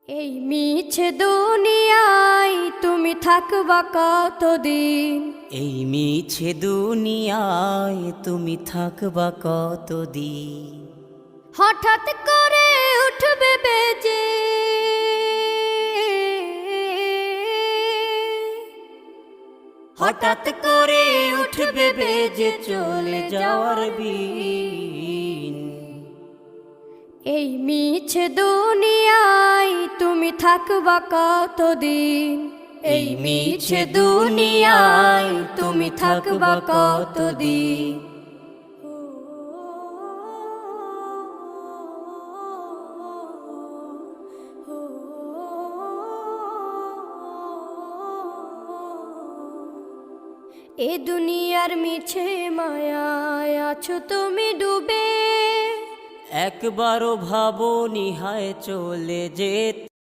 এই মিছে দুনিয়ায় তুমি থাকবা কতদিন? এই মিছে দুনিয়ায় তুমি থাকবা কতদিন? হঠাৎ করে উঠবে বেজে হঠাৎ করে উঠবে বেজে চলে যাওয়ার বিন। এই মিছে দুনিয়ায় তুমি থাকবা কতদিন? এই মিছে দুনিয়ায় তুমি থাকবা কতদিন? এ দুনিয়ার মিছে মায়ায় আছো তুমি ডুবে, একবারও ভাবো নিহায় চলে যেতে।